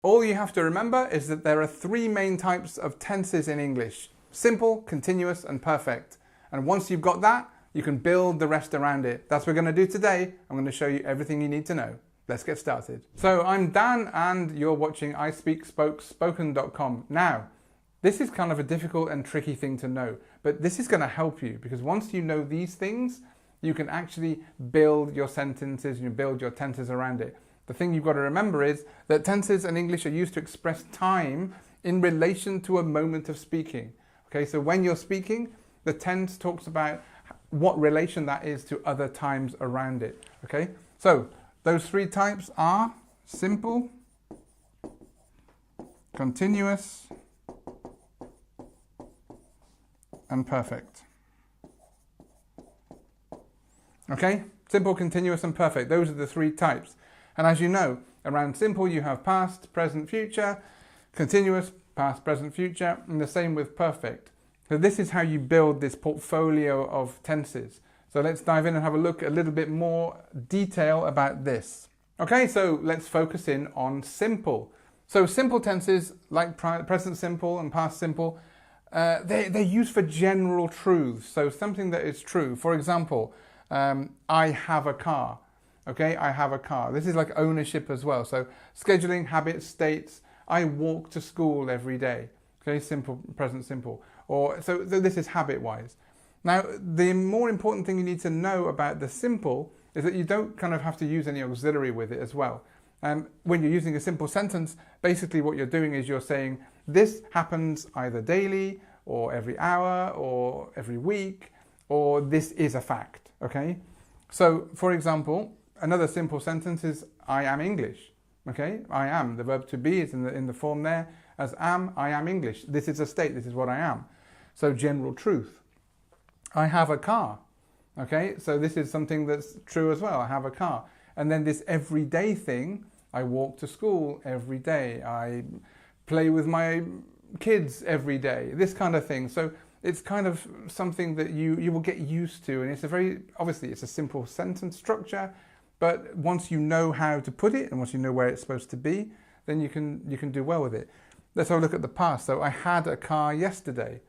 All you have to remember is that there are three main types of tenses in English: simple, continuous, and perfect. And once you've got that, you can build the rest around it. That's what we're going to do today. I'm going to show you everything you need to know. Let's get started. So I'm Dan and you're watching ISpeakSpokeSpoken.com. Now, this is kind of a difficult and tricky thing to know, but this is going to help you because once you know these things, you can actually build your sentences and you build your tenses around it. The thing you've got to remember is that tenses in English are used to express time in relation to a moment of speaking. Okay, so when you're speaking, the tense talks about what relation that is to other times around it. Okay, so those three types are simple, continuous, and perfect. Okay, simple, continuous, and perfect. Those are the three types. And as you know, around simple you have past, present, future, continuous, past, present, future, and the same with perfect. So this is how you build this portfolio of tenses. So let's dive in and have a look at a little bit more detail about this. Okay, so let's focus in on simple. So simple tenses like present simple and past simple, they're used for general truths. So something that is true. For example, I have a car. Okay, I have a car. This is like ownership as well. So scheduling habit states, I walk to school every day. Okay, simple, present simple. Or so this is habit-wise. Now, the more important thing you need to know about the simple is that you don't kind of have to use any auxiliary with it as well. When you're using a simple sentence, basically what you're doing is you're saying this happens either daily or every hour or every week, or this is a fact. Okay, so for example, another simple sentence is I am English. Okay, I am. The verb to be is in the form there as am. I am English. This is a state. This is what I am. So general truth. I have a car. Okay, so this is something that's true as well. I have a car. And then this everyday thing, I walk to school every day. I play with my kids every day. This kind of thing. So it's kind of something that you will get used to. And it's obviously it's a simple sentence structure. But once you know how to put it and once you know where it's supposed to be, then you can do well with it. Let's have a look at the past. So I had a car yesterday.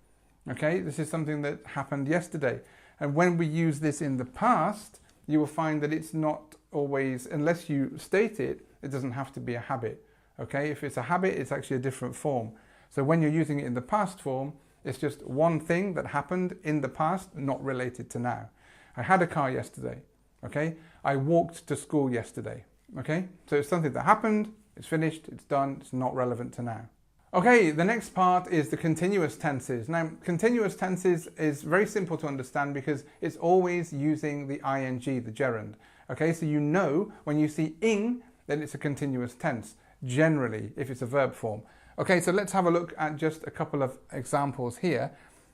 Okay, this is something that happened yesterday. And when we use this in the past, you will find that it's not always, unless you state it, it doesn't have to be a habit. Okay, if it's a habit, it's actually a different form. So when you're using it in the past form, it's just one thing that happened in the past, not related to now. I had a car yesterday. Okay, I walked to school yesterday. Okay, so it's something that happened, it's finished, it's done, it's not relevant to now. Okay, the next part is the continuous tenses. Now, continuous tenses is very simple to understand because it's always using the ing, the gerund. Okay, so you know when you see ing, then it's a continuous tense, generally, if it's a verb form. Okay, so let's have a look at just a couple of examples here.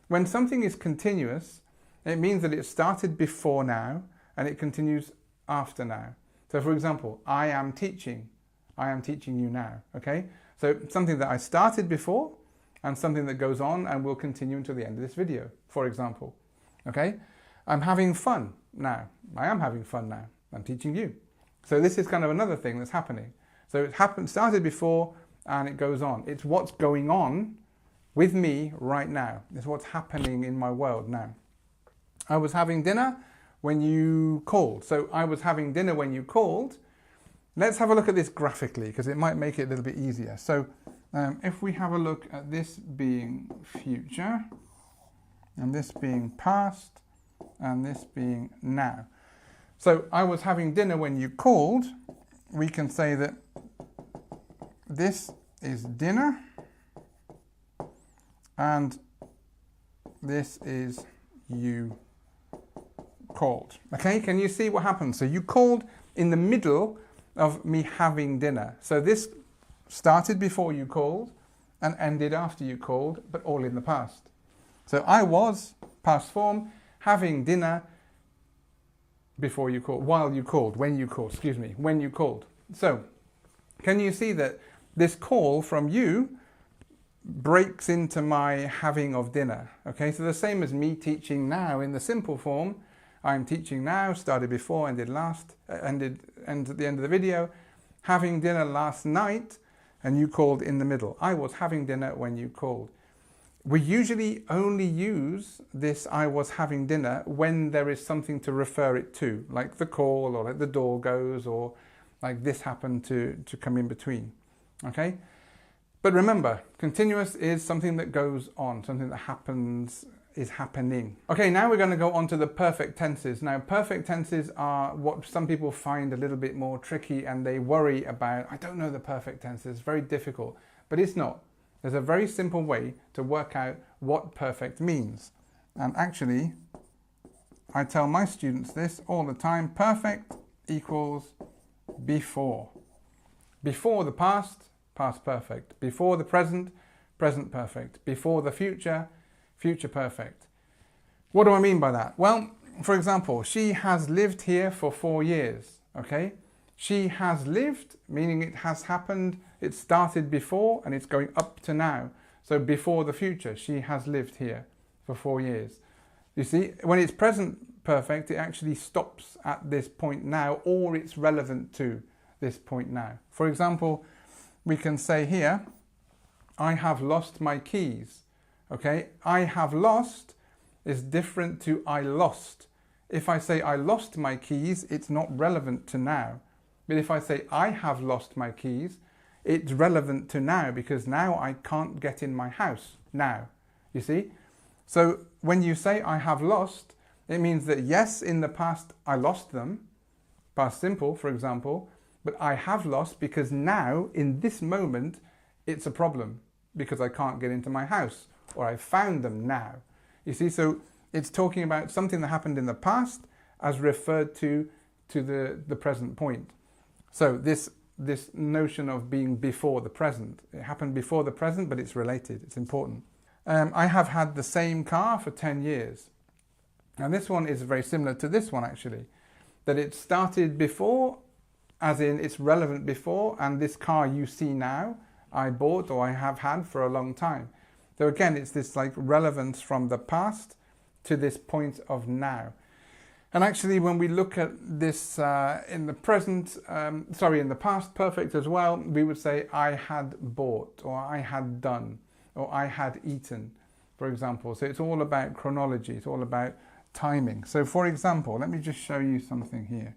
When something is continuous, it means that it started before now and it continues after now. So for example, I am teaching you now, okay? So something that I started before and something that goes on and will continue until the end of this video, for example, okay? I'm having fun now. I am having fun now. I'm teaching you. So this is kind of another thing that's happening. So it started before and it goes on. It's what's going on with me right now. It's what's happening in my world now. I was having dinner when you called. So I was having dinner when you called. Let's have a look at this graphically because it might make it a little bit easier. So if we have a look at this being future and this being past and this being now. So I was having dinner when you called. We can say that this is dinner and this is you called. Okay, can you see what happened? So you called in the middle of me having dinner. So this started before you called and ended after you called, but all in the past. So I was, past form, having dinner before you called, while you called, when you called, when you called. So can you see that this call from you breaks into my having of dinner? Okay, so the same as me teaching now in the simple form. I'm teaching now, started before, ended at the end of the video. Having dinner last night and you called in the middle. I was having dinner when you called. We usually only use this I was having dinner when there is something to refer it to, like the call, or like the door goes, or like this happened to come in between. Okay? But remember, continuous is something that goes on, something that happens, is happening. Okay, now we're going to go on to the perfect tenses. Now, perfect tenses are what some people find a little bit more tricky, and they worry about, I don't know the perfect tenses, it's very difficult. But it's not. There's a very simple way to work out what perfect means. And actually, I tell my students this all the time: perfect equals before. Before the past, past perfect. Before the present, present perfect. Before the future, future perfect. What do I mean by that? Well, for example, she has lived here for 4 years, okay? She has lived, meaning it has happened, it started before and it's going up to now. So before the future, she has lived here for 4 years. You see, when it's present perfect, it actually stops at this point now, or it's relevant to this point now. For example, we can say here, I have lost my keys. Okay, I have lost is different to I lost. If I say I lost my keys, it's not relevant to now. But if I say I have lost my keys, it's relevant to now, because now I can't get in my house now. You see? So when you say I have lost, it means that yes, in the past I lost them, past simple, for example, but I have lost because now, in this moment, it's a problem because I can't get into my house, or I found them now. You see, so it's talking about something that happened in the past as referred to the present point. So this notion of being before the present, it happened before the present, but it's related, it's important. I have had the same car for 10 years. Now this one is very similar to this one actually, that it started before, as in it's relevant before, and this car you see now, I bought or I have had for a long time. So again, it's this like relevance from the past to this point of now. And actually, when we look at this in the present, in the past perfect as well, we would say I had bought, or I had done, or I had eaten, for example. So it's all about chronology, it's all about timing. So for example, let me just show you something here.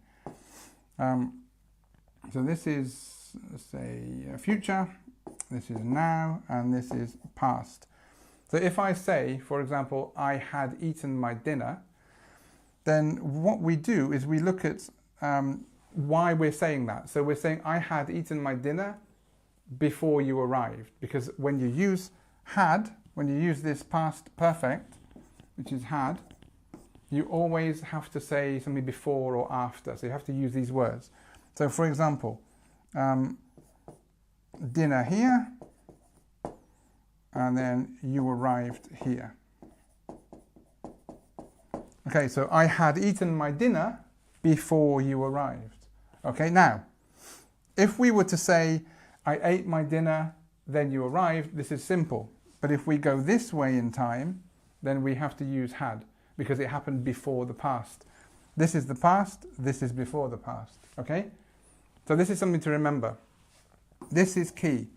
So this is, say, future, this is now, and this is past. So if I say, for example, I had eaten my dinner, then what we do is we look at why we're saying that. So we're saying I had eaten my dinner before you arrived, because when you use had, when you use this past perfect, which is had, you always have to say something before or after. So you have to use these words. So for example, dinner here, and then you arrived here. Okay, so I had eaten my dinner before you arrived. Okay, now, if we were to say, I ate my dinner, then you arrived, this is simple. But if we go this way in time, then we have to use had, because it happened before the past. This is the past, this is before the past. Okay? So this is something to remember. This is key.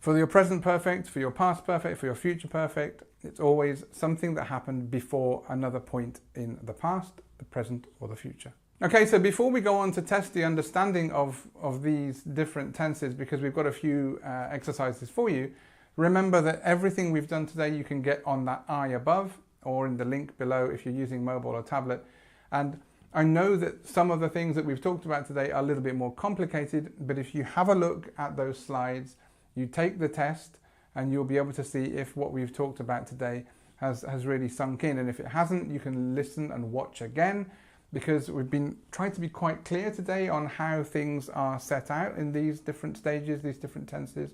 For your present perfect, for your past perfect, for your future perfect, it's always something that happened before another point in the past, the present, or the future. Okay, so before we go on to test the understanding of these different tenses, because we've got a few exercises for you, remember that everything we've done today you can get on that I above, or in the link below if you're using mobile or tablet. And I know that some of the things that we've talked about today are a little bit more complicated, but if you have a look at those slides, you take the test, and you'll be able to see if what we've talked about today has really sunk in. And if it hasn't, you can listen and watch again, because we've been trying to be quite clear today on how things are set out in these different stages, these different tenses.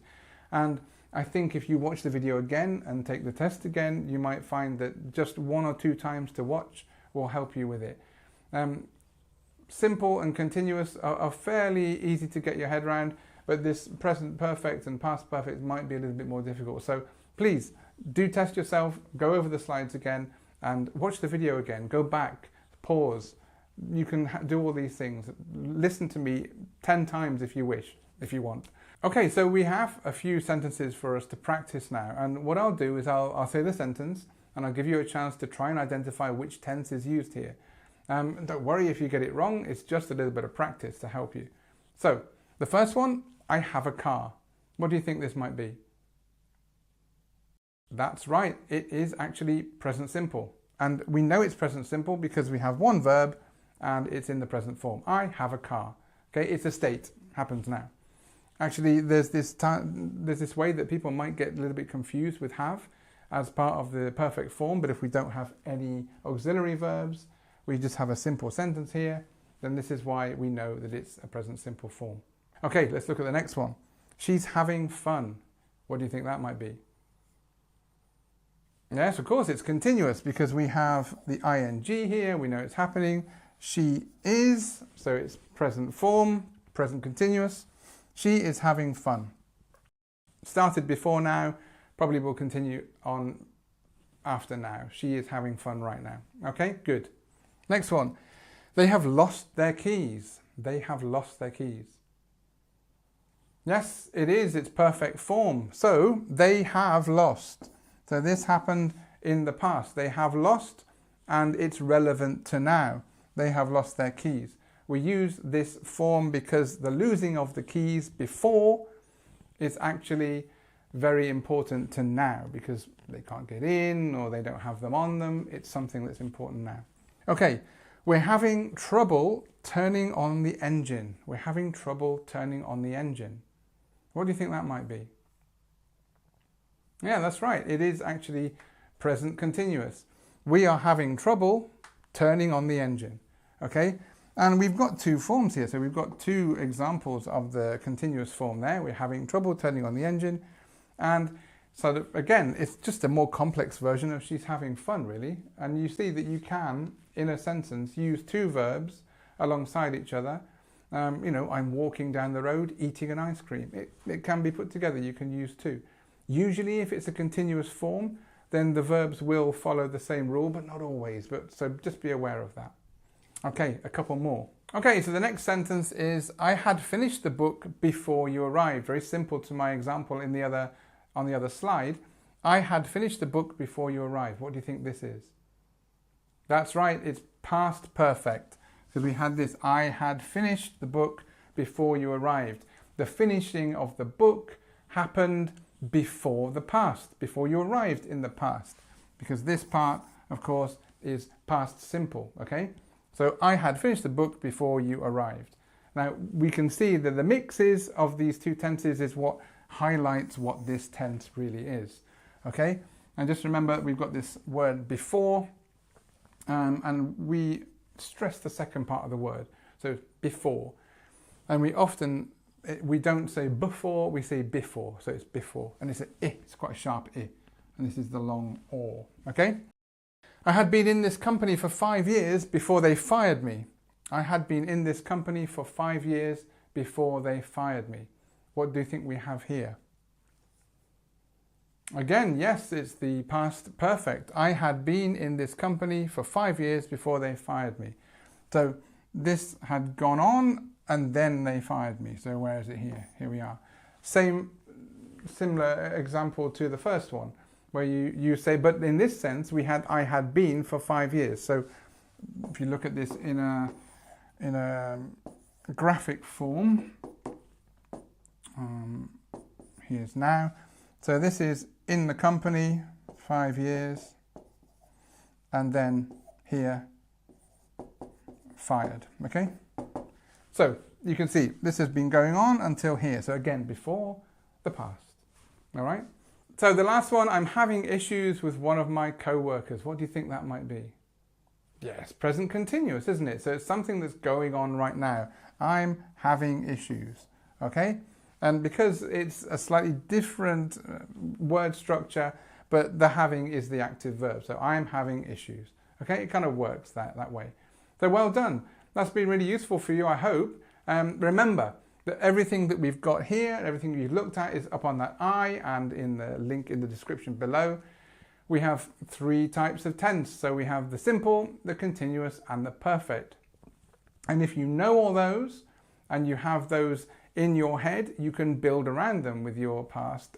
And I think if you watch the video again and take the test again, you might find that just 1 or 2 times to watch will help you with it. Simple and continuous are fairly easy to get your head around, but this present perfect and past perfect might be a little bit more difficult. So please do test yourself, go over the slides again and watch the video again, go back, pause. You can do all these things. Listen to me 10 times if you wish, if you want. Okay, so we have a few sentences for us to practice now. And what I'll do is I'll say the sentence and I'll give you a chance to try and identify which tense is used here. Don't worry if you get it wrong, it's just a little bit of practice to help you. So, the first one, I have a car. What do you think this might be? That's right, it is actually present simple. And we know it's present simple because we have one verb and it's in the present form. I have a car. Okay, it's a state, happens now. Actually, there's this way that people might get a little bit confused with have as part of the perfect form, but if we don't have any auxiliary verbs, we just have a simple sentence here, then this is why we know that it's a present simple form. Okay, let's look at the next one. She's having fun. What do you think that might be? Yes, of course, it's continuous because we have the ing here, we know it's happening. She is, so it's present form, present continuous. She is having fun. Started before now, probably will continue on after now. She is having fun right now. Okay, good. Next one. They have lost their keys. They have lost their keys. Yes, it is. It's perfect form. So, they have lost. So this happened in the past. They have lost and it's relevant to now. They have lost their keys. We use this form because the losing of the keys before is actually very important to now because they can't get in or they don't have them on them. It's something that's important now. Okay, we're having trouble turning on the engine. We're having trouble turning on the engine. What do you think that might be? Yeah, that's right. It is actually present continuous. We are having trouble turning on the engine. Okay, and we've got two forms here. So we've got two examples of the continuous form there. We're having trouble turning on the engine. And so again, it's just a more complex version of she's having fun, really. And you see that you can, in a sentence, use two verbs alongside each other. You know, I'm walking down the road eating an ice cream. It can be put together. You can use two. Usually, if it's a continuous form, then the verbs will follow the same rule, but not always. So just be aware of that. Okay, a couple more. Okay, so the next sentence is, I had finished the book before you arrived. Very simple to my example on the other slide. I had finished the book before you arrived. What do you think this is? That's right, it's past perfect. Because we had this, I had finished the book before you arrived. The finishing of the book happened before the past, before you arrived in the past. Because this part, of course, is past simple, okay? So I had finished the book before you arrived. Now, we can see that the mixes of these two tenses is what highlights what this tense really is, okay? And just remember, we've got this word before, and we stress the second part of the word, so before. And we don't say before, we say before, so it's before. And it's it's quite a sharp I, and this is the long or, okay? I had been in this company for 5 years before they fired me. I had been in this company for 5 years before they fired me. What do you think we have here? Again, yes, it's the past perfect. I had been in this company for 5 years before they fired me. So this had gone on and then they fired me. So where is it here? Here we are. Similar example to the first one, where you say, but in this sense, I had been for 5 years. So if you look at this in a graphic form, here's now. So this is in the company, 5 years, and then here, fired, okay? So you can see this has been going on until here. So again, before the past, all right? So the last one, I'm having issues with one of my co-workers. What do you think that might be? Yes, present continuous, isn't it? So it's something that's going on right now. I'm having issues, okay? And because it's a slightly different word structure, but the having is the active verb. So I'm having issues, okay? It kind of works that way. So well done. That's been really useful for you, I hope. Remember that everything that we've got here, everything you've looked at is up on that I and in the link in the description below. We have 3 types of tense. So we have the simple, the continuous, and the perfect. And if you know all those, and you have those in your head, you can build around them with your past,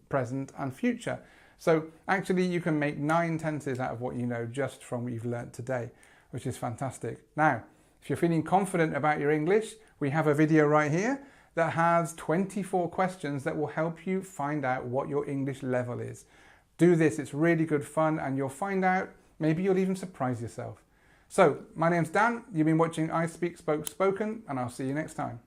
present and future. So actually you can make 9 tenses out of what you know just from what you've learnt today, which is fantastic. Now, if you're feeling confident about your English, we have a video right here that has 24 questions that will help you find out what your English level is. Do this, it's really good fun, and you'll find out, maybe you'll even surprise yourself. So, my name's Dan, you've been watching I Speak Spoke Spoken, and I'll see you next time.